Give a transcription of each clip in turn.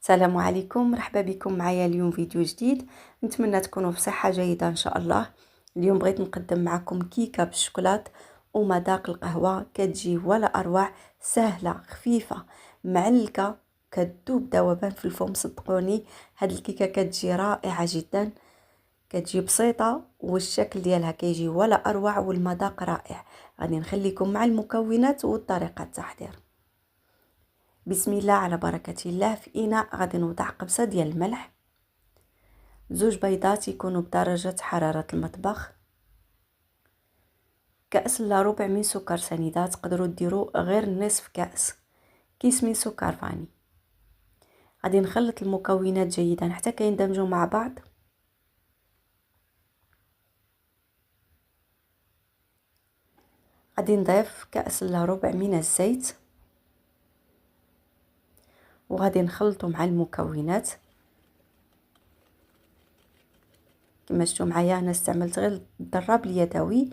السلام عليكم، مرحبا بكم معايا اليوم فيديو جديد. نتمنى تكونوا بصحة جيدة ان شاء الله. اليوم بغيت نقدم معكم كيكة بالشوكولات ومذاق القهوة، كتجي ولا اروع، سهلة خفيفة معلكة، كتذوب ذوبان في الفم. صدقوني هاد الكيكة كتجي رائعة جدا، كتجي بسيطة والشكل ديالها كيجي ولا اروع والمذاق رائع. غادي نخليكم مع المكونات وطريقة التحضير. بسم الله على بركة الله. في إناء غادي نوضع قبصة ديال الملح، 2 بيضات يكونوا بدرجة حرارة المطبخ، كأس الا ربع من سكر سنيدة، تقدروا ديروا غير نصف كأس، كيس من سكر فاني. غادي نخلط المكونات جيدا حتى كيندمجوا مع بعض. غادي نضيف كأس الا ربع من الزيت وغادي نخلطوا مع المكونات. كما شفتوا معايا انا استعملت غير الضراب اليدوي،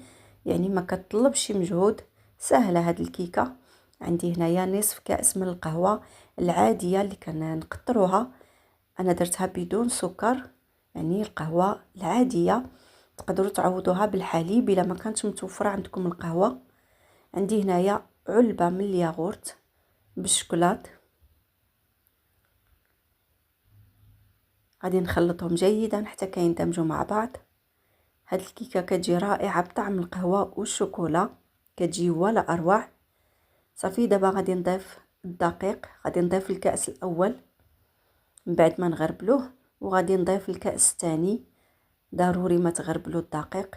يعني ما كتطلبش مجهود، سهله هاد الكيكه. عندي هنايا نصف كأس من القهوه العاديه اللي كنقطروها، انا درتها بدون سكر، يعني القهوه العاديه. تقدروا تعوضوها بالحليب الا ما كانتش متوفره عندكم القهوه. عندي هنايا علبه من الياغورت بالشوكولات، غادي نخلطهم جيدا حتى كيندمجوا مع بعض. هاد الكيكه كتجي رائعه بطعم القهوه والشوكولا، كتجي ولا اروع. صافي دابا غادي نضيف الدقيق، غادي نضيف الكأس الاول من بعد ما نغربلوه، وغادي نضيف الكأس الثاني، ضروري ما تغربلوا الدقيق.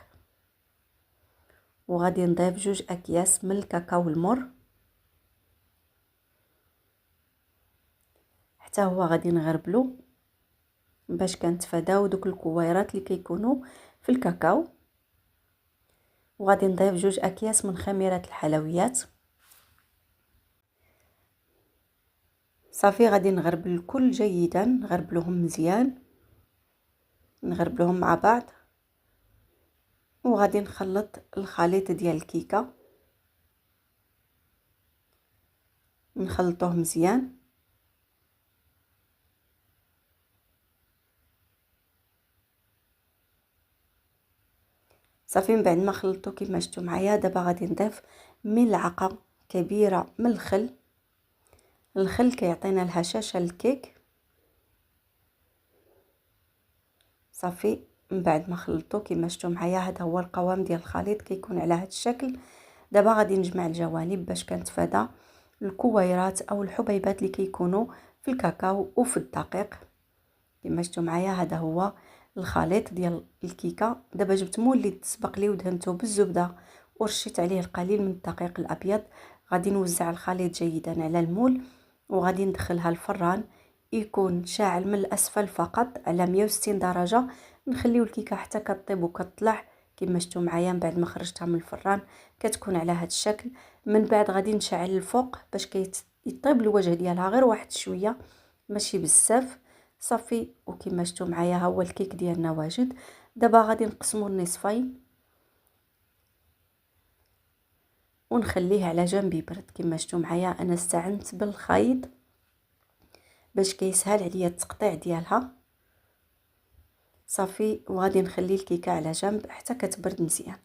وغادي نضيف 2 اكياس من الكاكاو المر، حتى هو غادي نغربلو باش كنتفاداو دوك الكويرات اللي كيكونوا في الكاكاو. وغادي نضيف 2 اكياس من خميره الحلويات. صافي غادي نغربل الكل جيدا، نغربلوهم مزيان، نغربلوهم مع بعض. وغادي نخلط الخليط ديال الكيكه، نخلطوه مزيان. صافي من بعد ما خلطته كما شفتوا معايا، دابا غادي نضيف ملعقه كبيره من الخل. الخل كيعطينا الهشاشه للكيك. صافي من بعد ما خلطته كما شفتوا معايا، هذا هو القوام ديال الخليط، كيكون على هذا الشكل. دابا غادي نجمع الجوانب باش كنتفادى الكويرات او الحبيبات اللي كيكونوا في الكاكاو وفي الدقيق. كما شفتوا معايا هذا هو الخليط ديال الكيكه. دابا جبت مولد سبق لي ودهنته بالزبده ورشيت عليه القليل من الدقيق الابيض. غادي نوزع الخليط جيدا على المول وغادي ندخلها الفران، يكون شاعل من الاسفل فقط على 160 درجه. نخليو الكيكه حتى كطيب وكطلع. كما شفتوا معايا من بعد ما خرجتها من الفران كتكون على هذا الشكل. من بعد غادي نشعل الفوق باش يطيب الوجه ديالها غير واحد شويه، ماشي بزاف. صافي وكما شفتوا معايا ها هو الكيك ديالنا واجد. دابا غادي نقسمو النصفين ونخليه على جنب يبرد. كما شفتوا معايا انا استعنت بالخيط باش كيسهل عليا التقطيع ديالها. صافي وغادي نخلي الكيكه على جنب حتى كتبرد مزيان.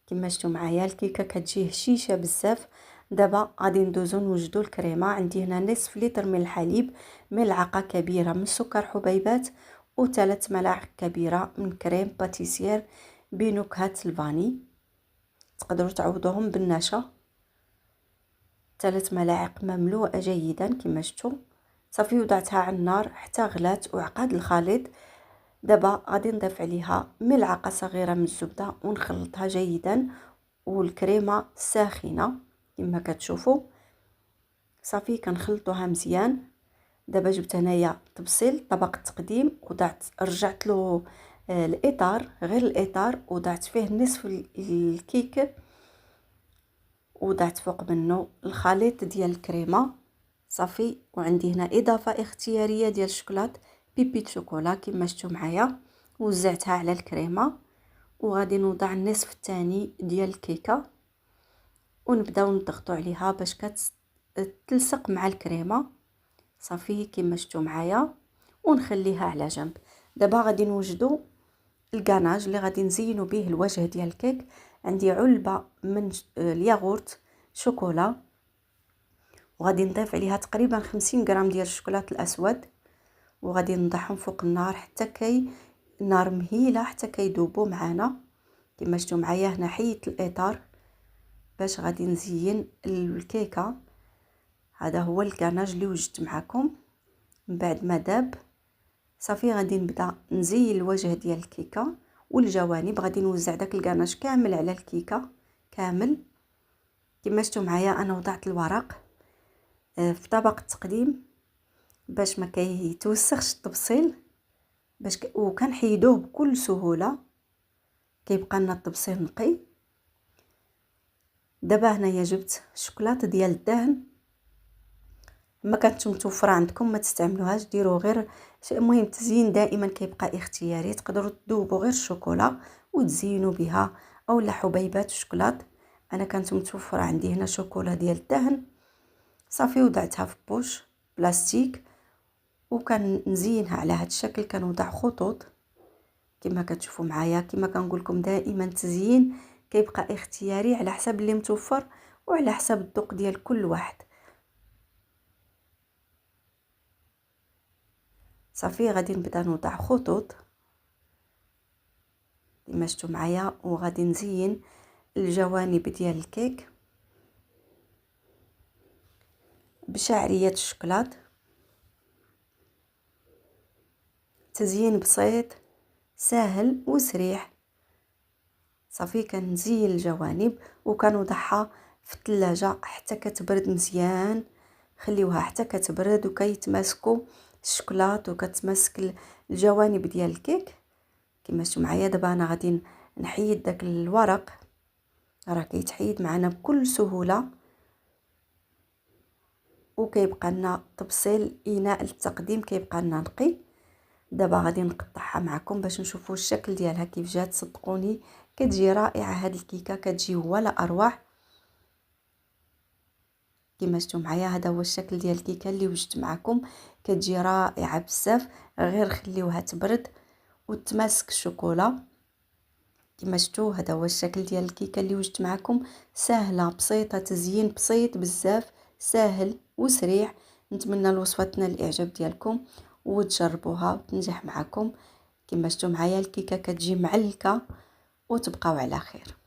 كما شفتوا معايا الكيكه كتجي هشيشه بزاف. دابا غادي ندوزو نوجدو الكريمه. عندي هنا نصف لتر من الحليب، ملعقه كبيره من سكر حبيبات، و3 ملاعق كبيره من كريم باتيسير بنكهه الفاني. تقدروا تعوضوهم بالنشا. 3 ملاعق مملوءه جيدا كما شفتوا. صافي وضعتها على النار حتى غلات وعقد الخليط. دابا غادي نضيف عليها ملعقه صغيره من الزبده ونخلطها جيدا، والكريمه ساخنه كما كتشوفوا. صافي كنخلطوها مزيان. دابا جبت هنايا طبسيل طبق التقديم وضعت رجعت له الاطار، غير الاطار، وضعت فيه نصف الكيك، وضعت فوق منه الخليط ديال الكريمه. صافي وعندي هنا اضافه اختياريه ديال الشوكولات بيبي شوكولا كما شفتوا معايا، وزعتها على الكريمه. وغادي نوضع النصف الثاني ديال الكيكه ونبداو نضغطوا عليها باش تلصق مع الكريمه. صافي كما شفتوا معايا، ونخليها على جنب. دابا غادي نوجدوا الكاناج اللي غادي نزينوا به الوجه ديال الكيك. عندي علبه من الياغورت شوكولا، وغادي نضيف عليها تقريبا 50 غرام ديال الشوكولاط الاسود، وغادي نضعهم فوق النار حتى النار مهيله حتى كيذوبوا معنا. كما شفتوا معايا هنا حيدت الاطار باش غادي نزين الكيكه. هذا هو الكاناج اللي وجدت معكم. من بعد ما داب صافي غادي نبدا نزين الوجه ديال الكيكه والجوانب. غادي نوزع داك الكاناج كامل على الكيكه كامل. كما شفتوا معايا انا وضعت الورق في طبق التقديم باش ما كيتوسخش الطبسيل، باش وكنحيدوه بكل سهوله، كيبقى لنا الطبسيل نقي. دابا هنايا جبت الشوكولاط ديال الدهن، ما كانتش متوفره عندكم ما تستعملوهاش، ديروا غير. المهم التزيين دائما كيبقى اختياري، تقدروا تذوبوا غير الشوكولا وتزينوا بها اولا حبيبات الشوكولاط. انا كانت متوفره عندي هنا شوكولا ديال الدهن. صافي وضعتها في بوش بلاستيك وكان نزينها على هذا الشكل. كنوضع خطوط كما كتشوفوا معايا. كما كنقول لكم دائما التزيين كيبقى اختياري على حسب اللي متوفر وعلى حسب الذوق ديال كل واحد. صافي غادي نبدا نوضع خطوط كما شفتوا معايا، وغادي نزين الجوانب ديال الكيك بشعريه الشوكولاط. تزيين بسيط سهل وسريع. صافي كنزين الجوانب وكنوضعها في الثلاجه حتى كتبرد مزيان. خليوها حتى كتبرد وكيتماسكوا الشوكولاط وكتماسك الجوانب ديال الكيك. كما شفتوا معايا دابا انا غادي نحيد داك الورق، راه كيتحيد معنا بكل سهوله، وكيبقى لنا طبسيل اناء للتقديم كيبقى لنا نقي. دابا غادي نقطعها معكم باش نشوفوا الشكل ديالها كيف جات. صدقوني كتجي رائعه هاد الكيكه، كتجي ولا اروع. كما شفتوا معايا هذا هو الشكل ديال الكيكه اللي وجدت معكم، كتجي رائعه بزاف. غير خليوها تبرد وتماسك الشوكولا. كما شفتوا هذا هو الشكل ديال الكيكه اللي وجدت معكم، سهله بسيطه، تزيين بسيط بزاف، سهل وسريع. نتمنى الوصفه تنال الاعجاب ديالكم وتجربوها وتنجح معكم. كما شفتوا معايا الكيكه كتجي معلكه. وتبقاو على خير.